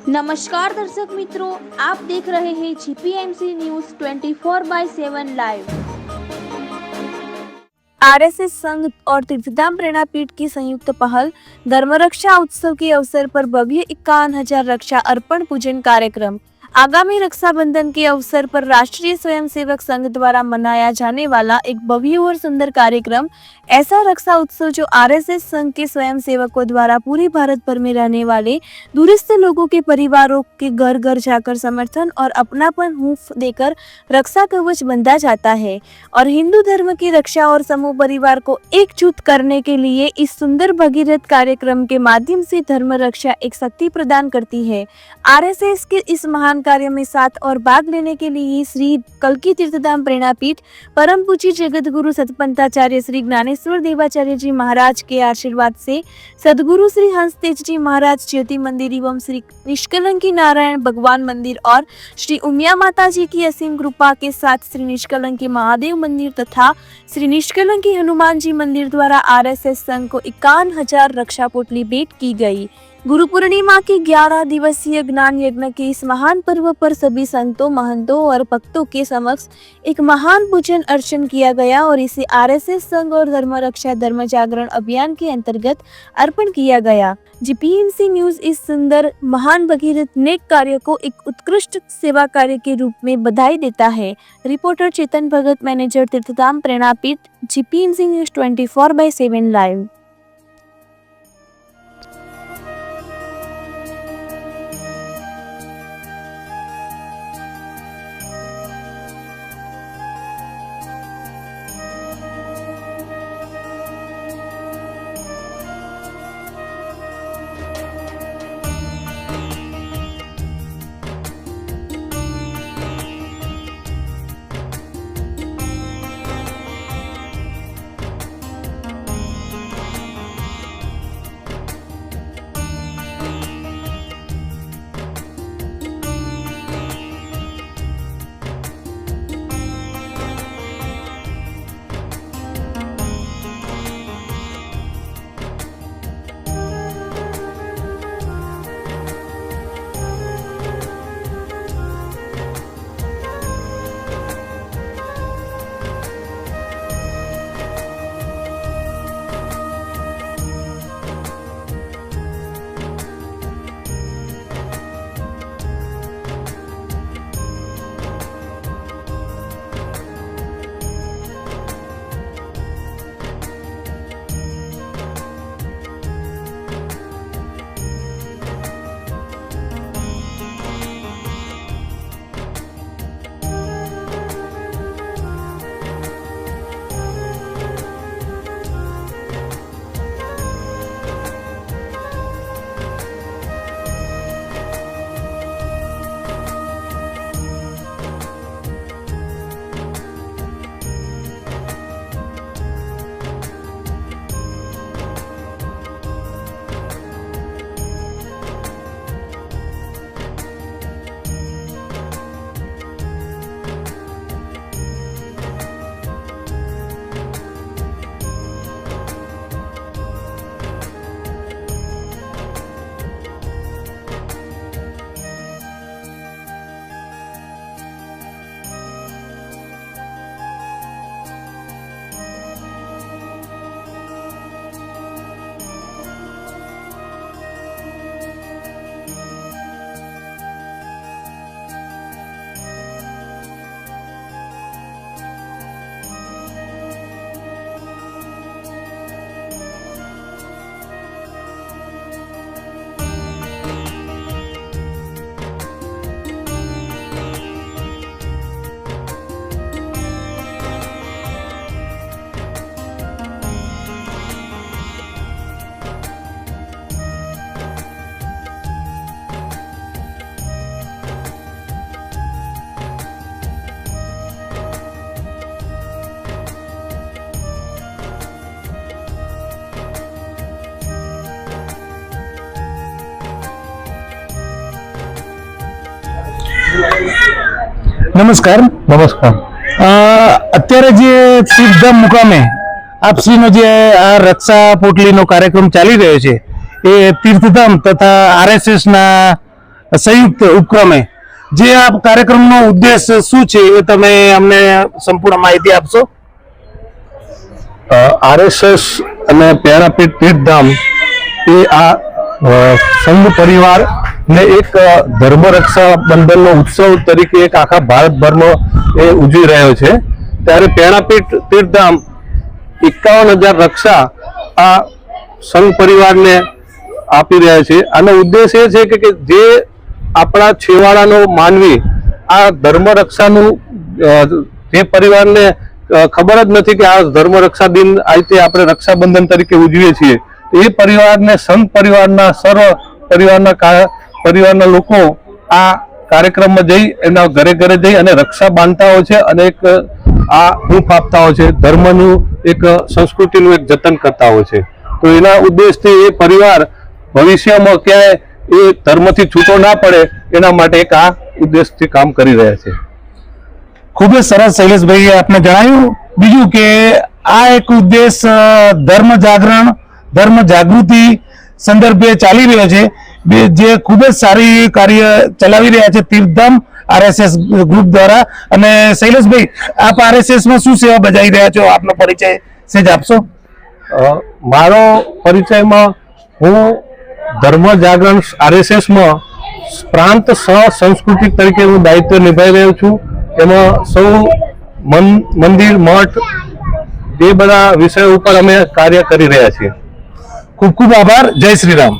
नमस्कार दर्शक मित्रों, आप देख रहे हैं जीपीएमसी न्यूज 24/7 लाइव। आरएसएस संघ और तीर्थधाम प्रेरणापीठ की संयुक्त पहल धर्मरक्षा उत्सव के अवसर पर भव्य 51,000 रक्षा अर्पण पूजन कार्यक्रम। आगामी रक्षाबंधन के अवसर पर राष्ट्रीय स्वयंसेवक संघ द्वारा मनाया जाने वाला एक भव्य और सुंदर कार्यक्रम, ऐसा रक्षा उत्सव जो आरएसएस संघ के स्वयंसेवकों द्वारा पूरे भारत भर में रहने वाले दूरस्थ लोगों के परिवारों के घर घर जाकर समर्थन और अपनापन हूंफ देकर रक्षा कवच बंधा जाता है और हिंदू धर्म की रक्षा और समूह परिवार को एकजुट करने के लिए इस सुंदर भगीरथ कार्यक्रम के माध्यम से धर्म रक्षा एक शक्ति प्रदान करती है। आरएसएस के इस महान कार्य में साथ और भाग लेने के लिए श्री कल्की तीर्थधाम प्रेरणापीठ परम पूज्य जगत गुरु सतपंथाचार्य श्री ज्ञानेश्वर देवाचार्य जी महाराज के आशीर्वाद से सदगुरु श्री हंस तेज जी महाराज ज्योति मंदिर एवं श्री निष्कलंकी नारायण भगवान मंदिर और श्री उमिया माता जी की असीम कृपा के साथ श्री निष्कलंकी महादेव मंदिर तथा श्री निष्कलंकी हनुमान जी मंदिर द्वारा आरएसएस संघ को 51,000 रक्षा पोटली भेंट की गई। गुरु पूर्णिमा के 11 दिवसीय ज्ञान यज्ञ के इस महान पर्व पर सभी संतों, महंतों और भक्तों के समक्ष एक महान पूजन अर्चन किया गया और इसे आरएसएस संघ और धर्म रक्षा धर्म जागरण अभियान के अंतर्गत अर्पण किया गया। जीपीएमसी न्यूज इस सुंदर महान भगीरथ नेक कार्य को एक उत्कृष्ट सेवा कार्य के रूप में बधाई देता है। रिपोर्टर चेतन भगत, मैनेजर तीर्थधाम प्रेरणापीठ, जीपीएमसी न्यूज 24/7 लाइव। નમસ્કાર. અત્યારે જે તીર્થધામ મુકામે આપશ્રીનો જે આ રક્ષા પોટલીનો કાર્યક્રમ ચાલી રહ્યો છે એ તીર્થધામ તથા આરએસએસ ના સંયુક્ત ઉપક્રમે જે આ કાર્યક્રમનો ઉદ્દેશ શું છે એ તમે અમને સંપૂર્ણ માહિતી આપશો? આરએસએસ અને પ્રેરણાપીઠ તીર્થધામ એ આ સંઘ પરિવાર ને એક ધર્મ રક્ષા બંધનનો ઉત્સવ તરીકે એક આખા ભારતભરમાં એ ઉજવી રહ્યો છે. ત્યારે પ્રેરણાપીઠ તીર્થધામ 51,000 રક્ષા આ સંઘ પરિવારને આપી રહ્યા છે. આનો ઉદ્દેશ એ છે કે જે આપણા છેવાડાનો માનવી આ ધર્મ રક્ષાનું જે પરિવારને ખબર જ નથી કે આ ધર્મ રક્ષા દિન આ રીતે આપણે રક્ષાબંધન તરીકે ઉજવીએ છીએ, એ પરિવારને સંઘ પરિવારના સર્વ પરિવારના લોકો આ કાર્યક્રમમાં જઈ એમના ઘરે ઘરે જઈ અને રક્ષા બાંધતા હોય છે અને એક આ હૂંફ આપતા હોય છે, ધર્મનું એક સંસ્કૃતિનું એક જતન કરતા હોય છે. તો એના ઉદ્દેશથી એ પરિવાર ભવિષ્યમાં ક્યાંય એ ધર્મથી છૂટો ના પડે એના માટે એક આ ઉદ્દેશથી કામ કરી રહ્યા છે. ખૂબ જ સરસ શૈલેષભાઈ આપને જણાવ્યું. બીજું કે આ એક ઉદ્દેશ ધર્મ જાગરણ, ધર્મ જાગૃતિ સંદર્ભે ચાલી રહ્યો છે, જે ખૂબ જ સારી કાર્ય ચલાવી રહ્યા છે તીર્થધામ આરએસએસ ગ્રુપ દ્વારા. અને શૈલેષભાઈ, આપ આરએસએસ માં શું સેવા બજાવી રહ્યા છો? આપનો પરિચય સેજ આપશો? મારો પરિચયમાં હું ધર્મ જાગરણ આરએસએસમાં પ્રાંત સહ સંસ્કૃતિક તરીકે હું દાયિત્વ નિભાવી રહ્યો છું. એમાં સૌ મંદિર, મઠ એ બધા વિષયો ઉપર અમે કાર્ય કરી રહ્યા છીએ. ખૂબ ખૂબ આભાર. જય શ્રી રામ.